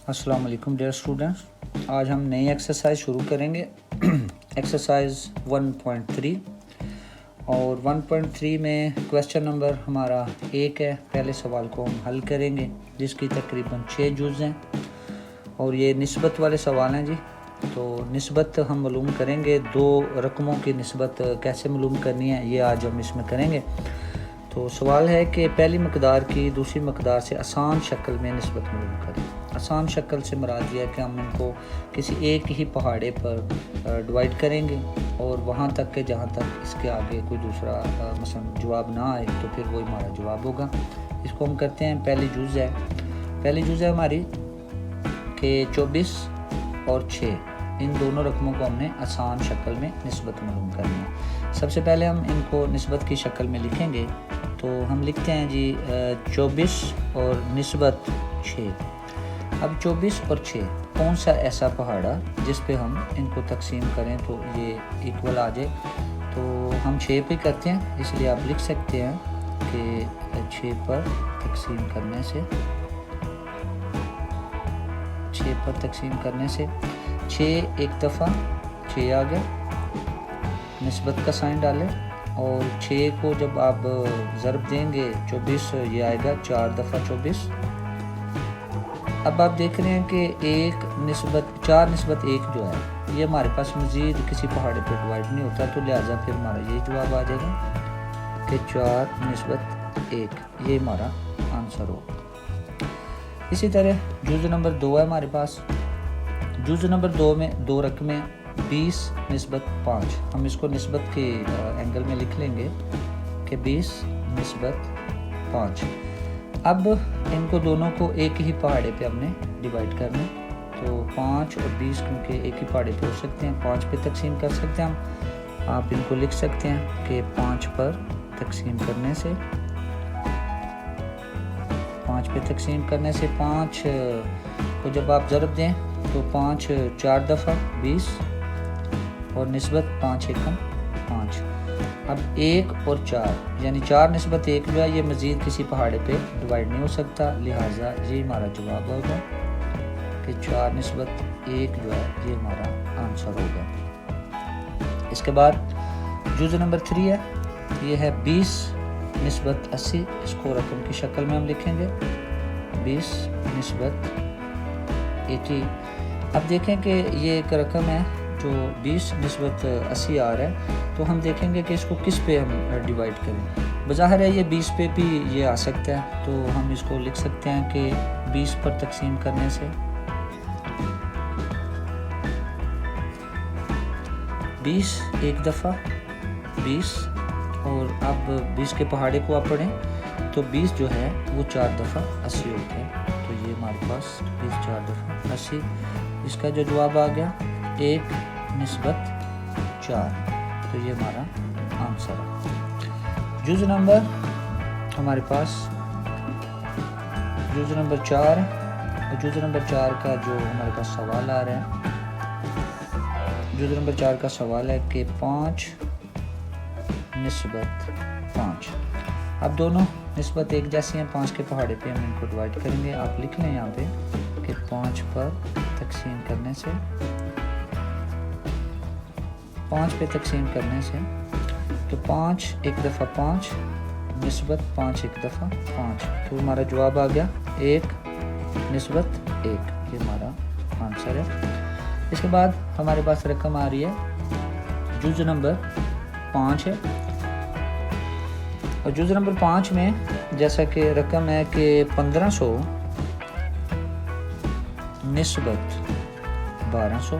السلام علیکم dear students, آج ہم نئی ایکسرسائز شروع کریں گے ایکسرسائز 1.3 اور 1.3 میں کویسچن نمبر ہمارا 1 ہے۔ پہلے سوال کو ہم حل کریں گے جس کی تقریباً 6 جز ہیں اور یہ نسبت والے سوال ہیں جی۔ تو نسبت ہم معلوم کریں گے، دو رقموں کی نسبت کیسے معلوم کرنی ہے یہ آج ہم اس میں کریں گے۔ تو سوال ہے کہ پہلی مقدار کی دوسری مقدار سے آسان شکل میں نسبت معلوم کریں۔ آسان شکل سے مراد یہ ہے کہ ہم ان کو کسی ایک ہی پہاڑے پر ڈیوائڈ کریں گے اور وہاں تک کہ جہاں تک اس کے آگے کوئی دوسرا مثلا جواب نہ آئے تو پھر وہ ہمارا جواب ہوگا۔ اس کو ہم کرتے ہیں، پہلی جز ہے ہماری کہ 24 اور 6 ان دونوں رقموں کو ہم نے آسان شکل میں نسبت معلوم کرنی ہے۔ سب سے پہلے ہم ان کو نسبت کی شکل میں لکھیں گے، تو ہم لکھتے ہیں جی 24 اور نسبت 6۔ اب 24 اور 6 کون سا ایسا پہاڑا جس پہ ہم ان کو تقسیم کریں تو یہ ایکول آ جائے، تو ہم 6 پہ کرتے ہیں، اس لیے آپ لکھ سکتے ہیں کہ 6 پر تقسیم کرنے سے 6 ایک دفعہ 6 آ گیا، نسبت کا سائن ڈالیں اور 6 کو جب آپ ضرب دیں گے 24 یہ آئے گا 4 دفعہ 24۔ اب آپ دیکھ رہے ہیں کہ 4 نسبت 1 جو ہے یہ ہمارے پاس مزید کسی پہاڑے پہ ڈیوائڈ نہیں ہوتا، تو لہٰذا پھر ہمارا یہ جواب آ جائے گا کہ 4 نسبت 1، یہ ہمارا آنسر ہوگا۔ اسی طرح جز نمبر 2 ہے ہمارے پاس۔ جز نمبر 2 میں دو رقمیں 20 نسبت 5، ہم اس کو نسبت کے اینگل میں لکھ لیں گے کہ 20 نسبت 5۔ اب ان کو دونوں کو ایک ہی پہاڑے پہ ہم نے ڈیوائڈ کرنا ہے، تو 5 اور 20 کیونکہ ایک ہی پہاڑے پہ ہو سکتے ہیں 5 پہ تقسیم کر سکتے ہیں ہم۔ آپ ان کو لکھ سکتے ہیں کہ 5 پر تقسیم کرنے سے 5 کو جب آپ ضرب دیں تو 5 4 دفعہ 20 اور نسبت 5 ایکم 5۔ اب 1 اور 4 یعنی 4 نسبت 1 جو ہے یہ مزید کسی پہاڑے پہ ڈیوائڈ نہیں ہو سکتا، لہٰذا یہ ہمارا جواب ہوگا کہ 4 نسبت 1 جو ہے یہ ہمارا آنسر ہوگا۔ اس کے بعد جز نمبر 3 ہے، یہ ہے 20 نسبت 80، اس کو رقم کی شکل میں ہم لکھیں گے 20 نسبت 80۔ اب دیکھیں کہ یہ ایک رقم ہے جو 20 نسبت 80 آ رہا ہے، تو ہم دیکھیں گے کہ اس کو کس پہ ہم ڈیوائڈ کریں۔ بظاہر ہے یہ 20 پہ بھی یہ آ سکتا ہے، تو ہم اس کو لکھ سکتے ہیں کہ 20 پر تقسیم کرنے سے 20 ایک دفعہ 20، اور اب 20 کے پہاڑے کو آپ پڑھیں تو 20 جو ہے وہ 4 دفعہ 80 ہوتا ہے، تو یہ ہمارے پاس 20 4 دفعہ 80، اس کا جو جواب آ گیا 1 نسبت 4، تو یہ ہمارا آنسر ہے۔ جز نمبر ہمارے پاس جز نمبر 4 ہے، اور جز نمبر 4 کا جو ہمارے پاس سوال آ رہا ہے، جز نمبر 4 کا سوال ہے کہ 5 نسبت 5۔ اب دونوں نسبت ایک جیسی ہیں، 5 کے پہاڑے پہ ہم ان کو ڈیوائڈ کریں گے۔ آپ لکھ لیں یہاں پہ کہ 5 پر تقسیم کرنے سے 5 پہ تقسیم کرنے سے تو 5 ایک دفعہ 5 نسبت 5 ایک دفعہ 5، تو ہمارا جواب آ گیا 1 نسبت 1، یہ ہمارا آنسر ہے۔ اس کے بعد ہمارے پاس رقم آ رہی ہے جز نمبر 5 ہے، اور جز نمبر 5 میں جیسا کہ رقم ہے کہ 1500 نسبت 1200۔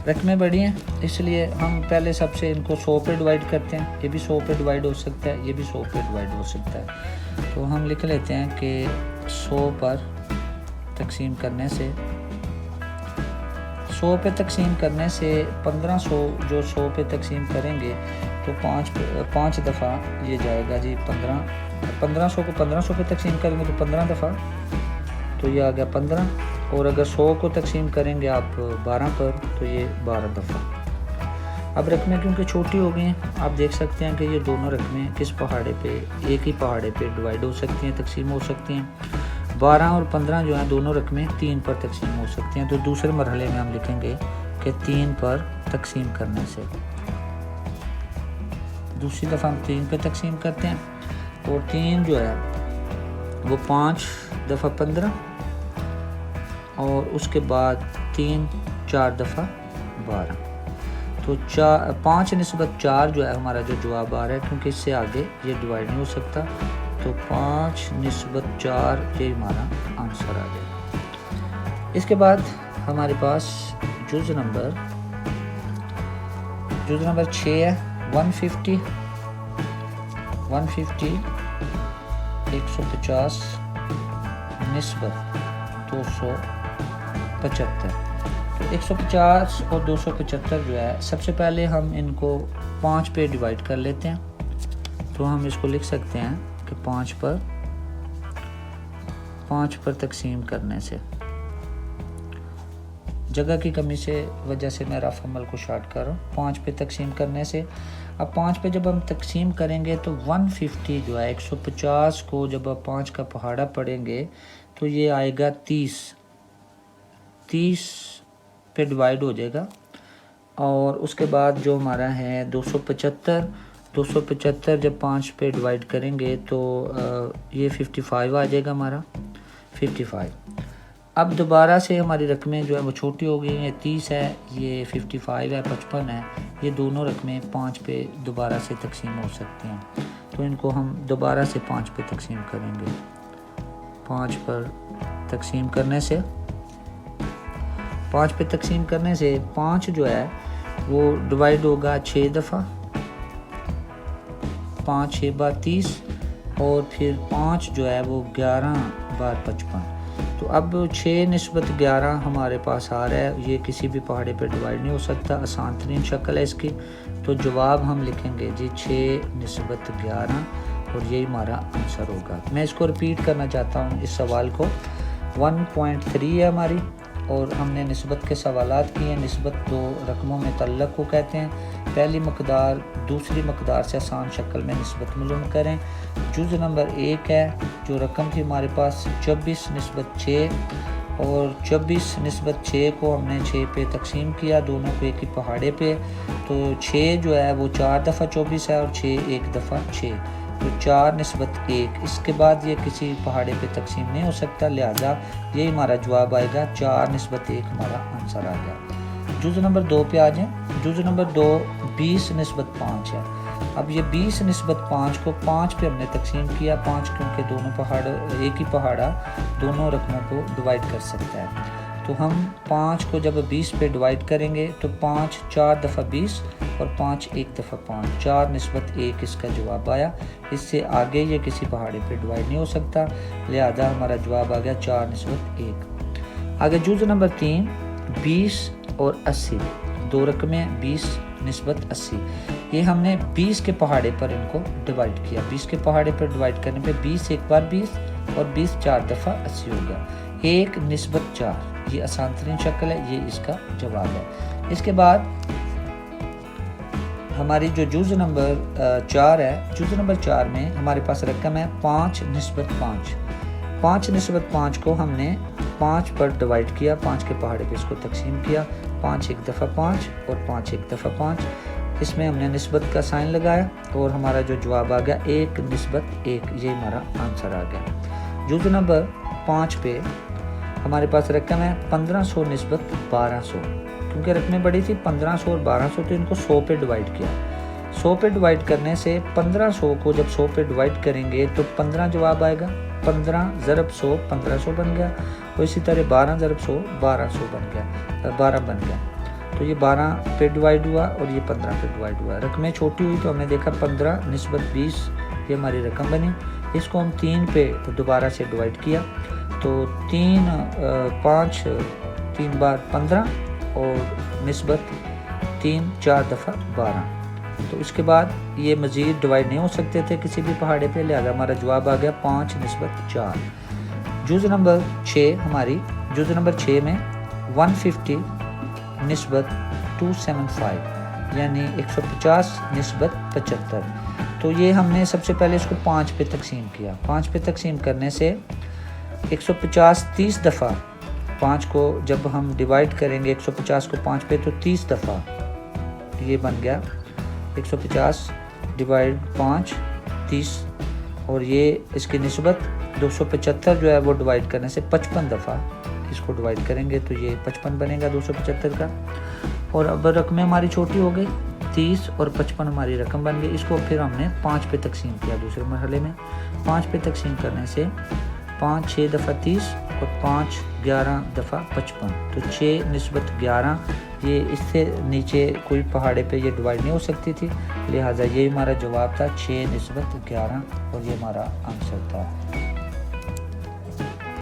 رقمیں بڑی ہیں اس لیے ہم پہلے سب سے ان کو 100 پہ ڈیوائڈ کرتے ہیں، یہ بھی 100 پہ ڈیوائڈ ہو سکتا ہے، یہ بھی 100 پہ ڈیوائڈ ہو سکتا ہے، تو ہم لکھ لیتے ہیں کہ 100 پر تقسیم کرنے سے 100 پہ تقسیم کرنے سے 1500 جو 100 پہ تقسیم کریں گے تو 5 دفعہ یہ جائے گا جی 1500 کو 1500 پہ تقسیم کریں گے تو 15 دفعہ، تو یہ آ گیا 15، اور اگر 100 کو تقسیم کریں گے آپ 12 پر تو یہ 12 دفعہ۔ اب رقمیں کیونکہ چھوٹی ہو گئی ہیں، آپ دیکھ سکتے ہیں کہ یہ دونوں رقمیں کس پہاڑے پہ ایک ہی پہاڑے پہ ڈیوائڈ ہو سکتی ہیں، تقسیم ہو سکتی ہیں۔ 12 اور 15 جو ہیں دونوں رقمیں 3 پر تقسیم ہو سکتی ہیں، تو دوسرے مرحلے میں ہم لکھیں گے کہ 3 پر تقسیم کرنے سے، دوسری دفعہ ہم 3 پہ تقسیم کرتے ہیں، اور 3 جو ہے وہ 5 دفعہ 15 اور اس کے بعد 3 4 دفعہ 12، تو 5 نسبت 4 جو ہے ہمارا جو جواب آ رہا ہے، کیونکہ اس سے آگے یہ ڈیوائڈ نہیں ہو سکتا، تو 5 نسبت 4 یہ ہمارا آنسر آ جائے گا۔ اس کے بعد ہمارے پاس جز نمبر 6 ہے، 150 150 نسبت 275، تو 150 اور 275 جو ہے سب سے پہلے ہم ان کو 5 پہ ڈیوائڈ کر لیتے ہیں، تو ہم اس کو لکھ سکتے ہیں کہ 5 پر تقسیم کرنے سے، جگہ کی کمی سے وجہ سے میں رف عمل کو شارٹ کر رہا ہوں، 5 پہ تقسیم کرنے سے، اب 5 پہ جب ہم تقسیم کریں گے تو 150 جو ہے 150 کو جب آپ 5 کا پہاڑا پڑھیں گے تو یہ آئے گا 30 پہ ڈیوائڈ ہو جائے گا، اور اس کے بعد جو ہمارا ہے 275 جب 5 پہ ڈیوائڈ کریں گے تو یہ 55 آ جائے گا ہمارا 55۔ اب دوبارہ سے ہماری رقمیں جو ہے وہ چھوٹی ہو گئی ہیں، 30 ہے، یہ 55 ہے، 55 ہے، یہ دونوں رقمیں 5 پہ دوبارہ سے تقسیم ہو سکتی ہیں، تو ان کو ہم دوبارہ سے 5 پہ تقسیم کریں گے، 5 پر تقسیم کرنے سے 5 جو ہے وہ ڈیوائڈ ہوگا 6 دفعہ، 5 6 بار 30، اور پھر 5 جو ہے وہ 11 بار 55، تو اب 6 نسبت 11 ہمارے پاس آ رہا ہے، یہ کسی بھی پہاڑے پہ ڈیوائڈ نہیں ہو سکتا، آسان ترین شکل ہے اس کی، تو جواب ہم لکھیں گے جی 6 نسبت 11، اور یہی ہمارا آنسر ہوگا۔ میں اس کو ریپیٹ کرنا چاہتا ہوں، اس سوال کو 1.3 ہے ہماری، اور ہم نے نسبت کے سوالات کیے ہیں، نسبت 2 رقموں میں تعلق کو کہتے ہیں، پہلی مقدار دوسری مقدار سے آسان شکل میں نسبت معلوم کریں۔ جز نمبر 1 ہے، جو رقم تھی ہمارے پاس 24 نسبت 6، اور 24 نسبت 6 کو ہم نے 6 پہ تقسیم کیا، دونوں کو ایک ہی پہاڑے پہ، تو 6 جو ہے وہ 4 دفعہ 24 ہے، اور 6 ایک دفعہ 6، تو 4 نسبت 1، اس کے بعد یہ کسی پہاڑے پہ تقسیم نہیں ہو سکتا، لہٰذا یہی ہمارا جواب آئے گا، 4 نسبت 1 ہمارا آنسر آ گیا۔ جز نمبر 2 پہ آ جائیں، جز نمبر 2 20 نسبت 5 ہے، اب یہ 20 نسبت 5 کو 5 پہ ہم نے تقسیم کیا، 5 کیونکہ دونوں ایک ہی پہاڑا دونوں رقموں کو ڈیوائڈ کر سکتا ہے، تو ہم 5 کو جب 20 پہ ڈیوائڈ کریں گے تو 5 4 دفعہ 20 اور 5 ایک دفعہ 5، 4 نسبت 1 اس کا جواب آیا، اس سے آگے یہ کسی پہاڑے پہ ڈیوائڈ نہیں ہو سکتا، لہذا ہمارا جواب آ گیا 4 نسبت 1۔ آگے جز نمبر 3 20 اور 80، 2 رقمیں 20 نسبت 80، یہ ہم نے 20 کے پہاڑے پر ان کو ڈیوائڈ کیا، 20 کے پہاڑے پر ڈیوائڈ کرنے پہ 20 ایک بار 20 اور 20 4 دفعہ 80 ہوگا، 1 نسبت 4، یہ آسان ترین شکل ہے، یہ اس کا جواب ہے۔ اس کے بعد ہماری جو جز نمبر 4 ہے، جز نمبر 4 میں ہمارے پاس رقم ہے 5 نسبت 5، 5 نسبت 5 کو ہم نے 5 پر ڈیوائڈ کیا، 5 کے پہاڑے پہ اس کو تقسیم کیا، 5 ایک دفعہ 5 اور 5 ایک دفعہ 5، اس میں ہم نے نسبت کا سائن لگایا، اور ہمارا جو جواب آ گیا 1 نسبت 1، یہ ہمارا آنسر آ گیا۔ جز نمبر 5 پہ ہمارے پاس رقم ہے 1500 نسبت 1200، کیونکہ رقمیں بڑی تھی 1500 اور 1200، تو ان کو 100 پہ ڈیوائڈ کیا، 100 پہ ڈیوائڈ کرنے سے 1500 کو جب 100 پہ ڈیوائڈ کریں گے تو 15 جواب آئے گا، 15 ضرب 100 1500 بن گیا، اور اسی طرح 12 ضرب 100 1200 بن گیا، 12 بن گیا، تو یہ 12 پہ ڈیوائڈ ہوا اور یہ 15 پہ ڈیوائڈ ہوا، رقمیں چھوٹی ہوئی تو ہم نے دیکھا 15 نسبت 20 یہ ہماری رقم بنی، اس کو ہم 3 پہ دوبارہ سے ڈیوائڈ کیا، تو 5 3 بار 15 اور نسبت 3 4 دفعہ 12، تو اس کے بعد یہ مزید ڈیوائڈ نہیں ہو سکتے تھے کسی بھی پہاڑے پہ، لہذا ہمارا جواب آ گیا 5 نسبت 4۔ جز نمبر 6 ہماری، جز نمبر 6 میں 150 نسبت 275، یعنی 150 نسبت 75، تو یہ ہم نے سب سے پہلے اس کو 5 پہ تقسیم کیا، 5 پہ تقسیم کرنے سے 150 30 دفعہ 5 کو جب ہم ڈیوائڈ کریں گے 150 کو 5 پہ تو 30 دفعہ یہ بن گیا 150 ڈیوائڈ 5 30 اور یہ اس کی نسبت 275 جو ہے وہ ڈیوائڈ کرنے سے 55 دفعہ اس کو ڈیوائڈ کریں گے تو یہ 55 بنے گا 275 کا. اور اب رقمیں ہماری چھوٹی ہو گئی 30 اور 55 ہماری رقم بن گئی. اس کو پھر ہم نے 5 پہ تقسیم کیا دوسرے مرحلے میں. 5 پہ تقسیم کرنے سے 5 6 دفعہ 30 اور 5 11 دفعہ 55 تو 6 نسبت 11. یہ اس سے نیچے کوئی پہاڑے پہ یہ ڈیوائڈ نہیں ہو سکتی تھی لہٰذا یہ ہمارا جواب تھا 6 نسبت 11 اور یہ ہمارا آنسر تھا.